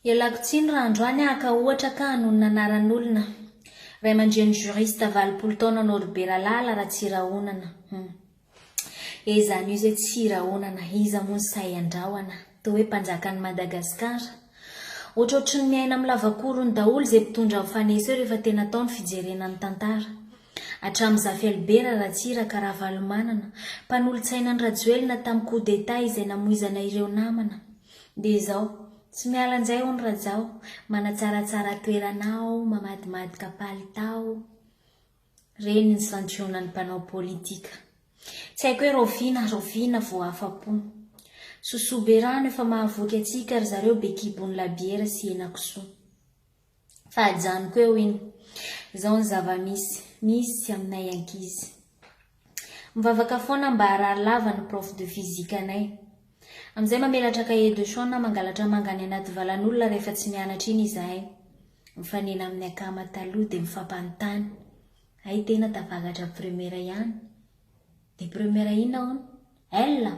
Ialako tsiny raha androany aka ohatra ka noho nanaran'olona. Ray aman-dreny juriste 20 taona no Robert Lala raha tsy rahonana. Zany io zay tsy rahonana, iza moa ny say andrahoana. Toa hoe mpanjakan'i Madagasikara. Ohatrohatry ny miaina amin'ny lavakorony daholo zay mpitondra amin'ny faneseo rehefa tena tao ny fijerena ny tantara. Hatramin'izaho Felbera Ratsira karaha valomanana, mpanolo-tsaina ny Rajoelina tamin'ny coup d'état izay namoizana ireo namana. Dia izao, tsy mialan'izay hono Rajao, manatsaratsara toeranao, mamadimadika palitao. Reny ny santionan'ny mpanao politika. Tsy haiko hoe roviana vo afa-po. Sosoberano efa mahavoky atsika ry zareo bekibony labiera sy henakisoa. Fa ajanoko eo iny, izao ny zava-misy aminay ankizy. Mivavaka foana mba harary lava ny prof de physique anay. Amizay mamelatra cahier de chant na mangalatra mangany anaty valan'olona rehefa tsy mianatra iny izahay. Mifanena amin'ny akama taloha dia mifampanontany. Ay tena tafagatra première ihany. Dia première ina hono? Elle?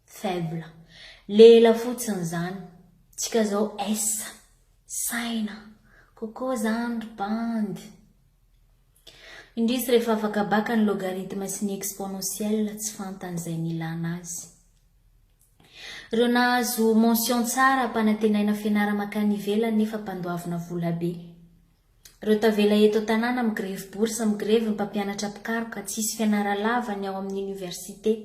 Faible. Lela fotsiny zany. Tsika zao S. Saina. Coco zany bandy. Indrisy rehefa afaka baka ny logarithme sy ny exponentielle tsy fantan'izay nilana azy. Ireo nahazo mention tsara mpanantenaina fianara makany ivelany nefa mpandoavina vola be. Ireo tavela eto tanàna migrevy bourse migrevy ny mpampianatra pikaroka tsisy fianara lava ny ao amin'ny université.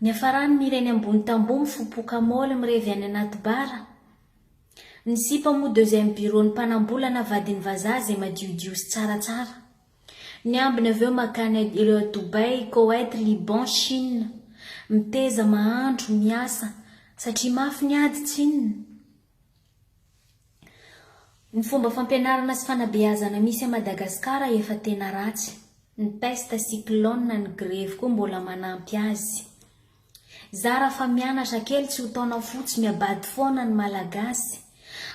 Ny afarany mireny ambony tamboho mifopoka moly mirevy any anaty bara. Ny sipa moa deuxième bureau ny mpanambolana vadiny vazaha zay madiodio sy tsaratsara. Ny ambiny aveo makany Dubai, Koweït, Liban, Chine. Miteza mahandro, miasa, satria mafy ny ady tsininy. Ny fomba fampianarana sy fanabeazana misy a Madagasikara efa tena ratsy. Ny peste cyclone ny grevy koa mbola manampy azy. Zara fa mianatra kely tsy ho taona fotsy miabady foana ny malagasy.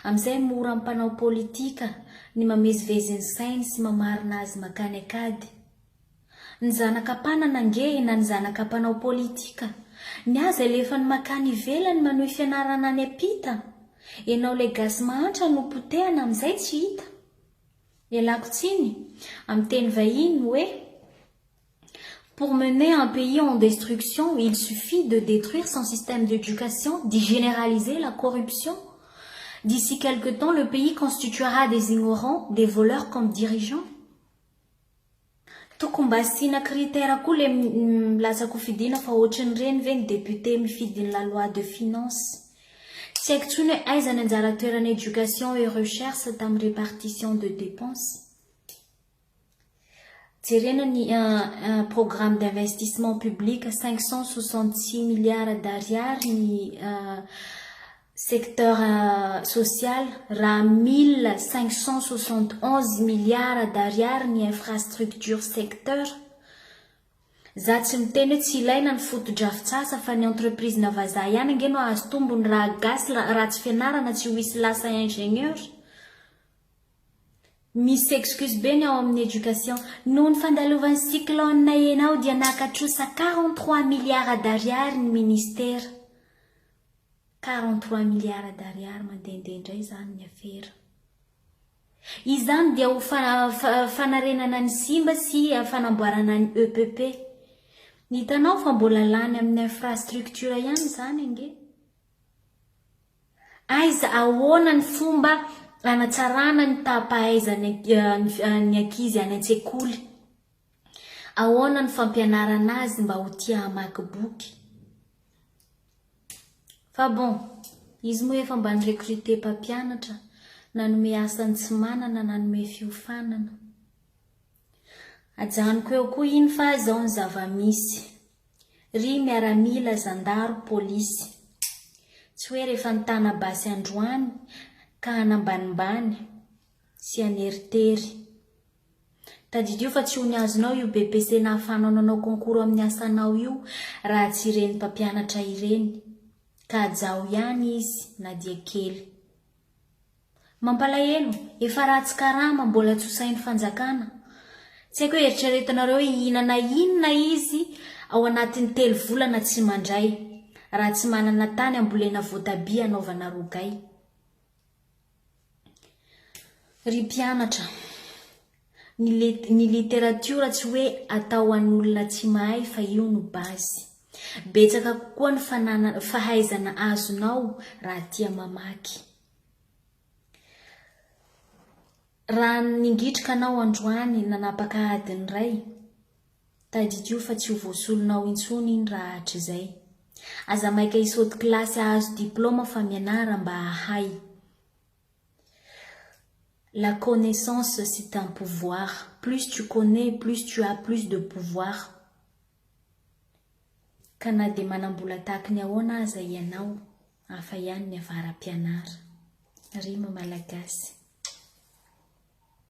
Amizay mora amin'ny mpanao politika ny mamezivezy ny sainy sy mamarina azy makany akady. Ny zanakam-panana nge na ny zanakam-panao politika. Ny azy alefa ny makany ivelany manohy fianarana any apita. Enao le gasy mahantra no potehana amizay tsy hita. Ialako tsiny, amin'ny teny vahiny hoe pour mener un pays en destruction, il suffit de détruire son système d'éducation, d'y généraliser la corruption. D'ici quelque temps, le pays constituera des ignorants, des voleurs comme dirigeants. Tokony mba asina critère koa le milatsako fidina fa ohatran'ireny ve ny député mifidiny la loi de finance. Tsy haiko tsony hoe aiza ny anjara toerana éducation et recherche tamin'ny répartition de dépenses. Jerena ny programme d'investissement public 566 milliards d'ariary ny secteur social raha 1571 milliards d'ariary ny infrastructure secteur. Za tsy miteny hoe tsy ilaina ny foto-drafitrasa fa ny entreprise na vazaha ihany ange no azo tombony raha gasy raha tsy fianarana tsy ho hisy lasa ingénieur. Misy excuse be ny ao amin'ny éducation. Noho ny fandalovan'ny cyclone ianao dia nakatrosa 43 milliards d'ariary ny ministère. 43 milliards d'ariary mandehandehandray zany ny afera. Izany dia ho fanarenana ny simba sy fanamboarana ny EPP. Hitanao fa mbola lany amin'ny infrastructure ihany zany ange. Aiza ahoana ny fomba anatsarana ny tapahaizany ny ankizy any an-tsekoly. Ahoana ny fampianarana azy mba ho tia hamaky boky. Fa bon, izy moa efa mba nirecruter mpampianatra, nanome asany tsy manana, nanome fiofanana. Ajanoko eo koa iny fa zao ny zava-misy. Ry miaramila, zandaro, polisy. Tsy hoe rehefa ny tana basy androany, ka hanambanimbany, sy aneritery. Tadidio fa tsy ho niazonao io BPC na ahafanao nanao concours amin'ny asanao io, raha tsy ireny mpampianatra ireny. Ka ajao ihany izy na dia kely. Mampalahelo, efa ratsy karama mbola tsy ho sain'ny fanjakana. Tsy haiko hoe eritreretanareo inona izy ao anatin'ny 3 volana tsy mandray. raha tsy manana tany ambolena voatabia anaovana rogay. Ry mpianatra, ny literatiora tsy hoe atao an'olona tsy mahay fa io no bazy. Betsaka kokoa ny fahaizana azonao raha tia mamaky. Raha ningitrika anao androany nanapaka adiny ray, tadidio fa tsy ho voasolonao intsony iny raha hatr'izay. Aza maika isaody kilasy ahazo diplôma fa mianara mba ahay. La connaissance, c'est un pouvoir. Plus tu connais, plus tu as plus de pouvoir. Ka na dia manambola tahaka ny ahoana aza ianao, hafa ihany ny avara-pianara. Rima malagasy.